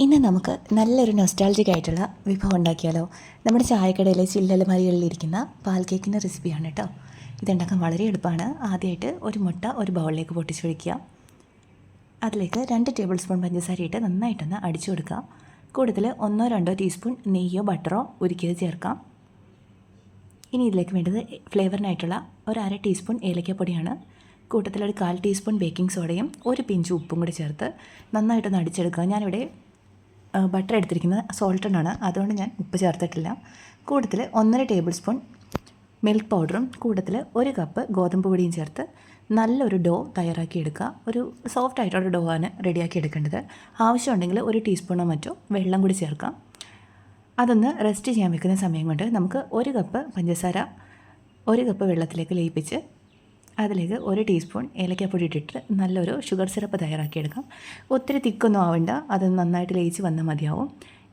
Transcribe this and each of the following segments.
ഇന്ന് നമുക്ക് നല്ലൊരു നൊസ്റ്റാൾജിക് ആയിട്ടുള്ള വിഭവം ഉണ്ടാക്കിയാലോ. നമ്മുടെ ചായക്കടയിലെ ചില്ലലമാരികളിലിരിക്കുന്ന പാൽ കേക്കിൻ്റെ റെസിപ്പിയാണ് കേട്ടോ. ഇതുണ്ടാക്കാൻ വളരെ എളുപ്പമാണ്. ആദ്യമായിട്ട് ഒരു മുട്ട ഒരു ബൗളിലേക്ക് പൊട്ടിച്ചൊഴിക്കുക. അതിലേക്ക് 2 ടേബിൾ സ്പൂൺ പഞ്ചസാര ഇട്ട് നന്നായിട്ടൊന്ന് അടിച്ചു കൊടുക്കുക. കൂടുതൽ 1-2 ടീസ്പൂൺ നെയ്യോ ബട്ടറോ ഉരുക്കിയത് ചേർക്കാം. ഇനി ഇതിലേക്ക് വേണ്ടത് ഫ്ലേവറിനായിട്ടുള്ള ഒരു 1/2 ടീസ്പൂൺ ഏലക്കപ്പൊടിയാണ്. കൂട്ടത്തിൽ ഒരു 1/4 ടീസ്പൂൺ ബേക്കിംഗ് സോഡയും ഒരു പിഞ്ച് ഉപ്പും കൂടി ചേർത്ത് നന്നായിട്ടൊന്ന് അടിച്ചെടുക്കുക. ഞാനിവിടെ ബട്ടർ എടുത്തിരിക്കുന്നത് സോൾട്ടഡാണ്, അതുകൊണ്ട് ഞാൻ ഉപ്പ് ചേർത്തിട്ടില്ല. കൂട്ടത്തിൽ 1.5 ടേബിൾ സ്പൂൺ മിൽക്ക് പൗഡറും കൂട്ടത്തിൽ 1 കപ്പ് ഗോതമ്പ് പൊടിയും ചേർത്ത് നല്ലൊരു ഡോ തയ്യാറാക്കിയെടുക്കുക. ഒരു സോഫ്റ്റ് ആയിട്ടുള്ള ഡോ ആണ് റെഡിയാക്കി എടുക്കേണ്ടത്. ആവശ്യമുണ്ടെങ്കിൽ 1 ടീസ്പൂണോ മറ്റോ വെള്ളം കൂടി ചേർക്കാം. അതൊന്ന് റെസ്റ്റ് ചെയ്യാൻ വെക്കുന്ന സമയം കൊണ്ട് നമുക്ക് 1 കപ്പ് പഞ്ചസാര 1 കപ്പ് വെള്ളത്തിലേക്ക് ലയിപ്പിച്ച് അതിലേക്ക് 1 ടീസ്പൂൺ ഏലക്കാപ്പൊടി ഇട്ടിട്ട് നല്ലൊരു ഷുഗർ സിറപ്പ് തയ്യാറാക്കിയെടുക്കാം. ഒത്തിരി തിക്കൊന്നും ആവേണ്ട, അത് നന്നായിട്ട് ലയിച്ച് വന്നാൽ മതിയാവും.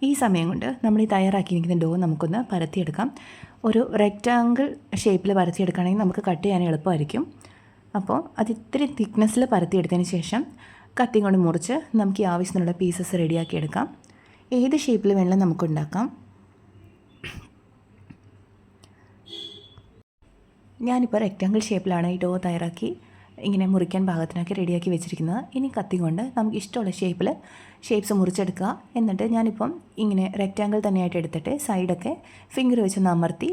ഈ സമയം കൊണ്ട് നമ്മൾ ഈ തയ്യാറാക്കിയിരിക്കുന്ന ഡോ നമുക്കൊന്ന് പരത്തിയെടുക്കാം. ഒരു റെക്റ്റാങ്കിൾ ഷേപ്പിൽ പരത്തിയെടുക്കുകയാണെങ്കിൽ നമുക്ക് കട്ട് ചെയ്യാൻ എളുപ്പമായിരിക്കും. അപ്പോൾ അത് ഇത്തിരി തിക്നെസ്സിൽ പരത്തിയെടുത്തതിന് ശേഷം കത്തി കൊണ്ട് മുറിച്ച് നമുക്ക് ഈ ആവശ്യത്തിനുള്ള പീസസ് റെഡിയാക്കിയെടുക്കാം. ഏത് ഷേപ്പിൽ വേണമെങ്കിലും നമുക്കുണ്ടാക്കാം. ഞാനിപ്പോൾ റെക്റ്റാങ്കിൾ ഷേപ്പിലാണ് ഈ ഡോ തയ്യാറാക്കി ഇങ്ങനെ മുറിക്കാൻ പാകത്തിനാക്കി റെഡിയാക്കി വെച്ചിരിക്കുന്നത്. ഇനി കത്തി കൊണ്ട് നമുക്ക് ഇഷ്ടമുള്ള ഷേപ്സ് മുറിച്ചെടുക്കുക. എന്നിട്ട് ഞാനിപ്പം ഇങ്ങനെ റെക്റ്റാങ്കിൾ തന്നെയായിട്ട് എടുത്തിട്ട് സൈഡൊക്കെ ഫിംഗർ വെച്ചൊന്ന് അമർത്തി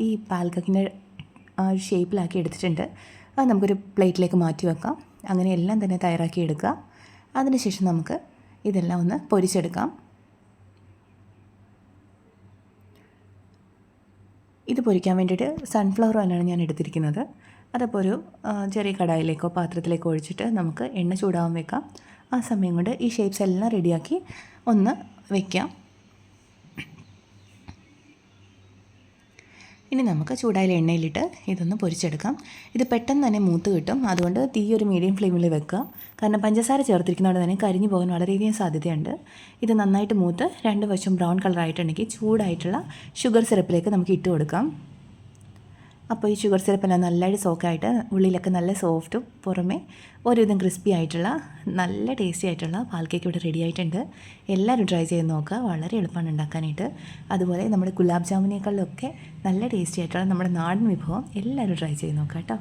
ഈ പാൽക്കക്കിൻ്റെ ഷേപ്പിലാക്കി എടുത്തിട്ടുണ്ട്. അത് നമുക്കൊരു പ്ലേറ്റിലേക്ക് മാറ്റി വെക്കാം. അങ്ങനെ എല്ലാം തന്നെ തയ്യാറാക്കി എടുക്കുക. അതിനുശേഷം നമുക്ക് ഇതെല്ലാം ഒന്ന് പൊരിച്ചെടുക്കാം. ഇത് പൊരിക്കാൻ വേണ്ടിയിട്ട് സൺഫ്ലവർ ഓയിലാണ് ഞാൻ എടുത്തിരിക്കുന്നത്. അതപ്പോൾ ഒരു ചെറിയ കടായിലേക്കോ പാത്രത്തിലേക്കോ ഒഴിച്ചിട്ട് നമുക്ക് എണ്ണ ചൂടാവാൻ വെക്കാം. ആ സമയം കൊണ്ട് ഈ ഷേപ്സ് എല്ലാം റെഡിയാക്കി ഒന്ന് വയ്ക്കാം. ഇനി നമുക്ക് ചൂടായ എണ്ണയിലിട്ട് ഇതൊന്ന് പൊരിച്ചെടുക്കാം. ഇത് പെട്ടെന്ന് തന്നെ മൂത്ത് കിട്ടും, അതുകൊണ്ട് തീ ഒരു മീഡിയം ഫ്ലെയിമിൽ വെക്കുക. കാരണം പഞ്ചസാര ചേർത്തിരിക്കുന്നതുകൊണ്ട് തന്നെ കരിഞ്ഞു പോകാൻ വളരെയധികം സാധ്യതയുണ്ട്. ഇത് നന്നായിട്ട് മൂത്ത് 2 വശം ബ്രൗൺ കളറായിട്ടുണ്ടെങ്കിൽ ചൂടായിട്ടുള്ള ഷുഗർ സിറപ്പിലേക്ക് നമുക്ക് ഇട്ട് കൊടുക്കാം. അപ്പോൾ ഈ ഷുഗർ സിറപ്പെല്ലാം നല്ലതായിട്ട് സോക്കായിട്ട് ഉള്ളിലൊക്കെ നല്ല സോഫ്റ്റും പുറമെ ഒരുവിധം ക്രിസ്പി ആയിട്ടുള്ള നല്ല ടേസ്റ്റി ആയിട്ടുള്ള പാൽ കേക്ക് ഇവിടെ റെഡി ആയിട്ടുണ്ട്. എല്ലാവരും ട്രൈ ചെയ്ത് നോക്കുക, വളരെ എളുപ്പമാണ് ഉണ്ടാക്കാനായിട്ട്. അതുപോലെ നമ്മുടെ ഗുലാബ് ജാമുനേക്കാളിലൊക്കെ നല്ല ടേസ്റ്റി ആയിട്ടുള്ള നമ്മുടെ നാടൻ വിഭവം എല്ലാവരും ട്രൈ ചെയ്ത് നോക്കുക കേട്ടോ.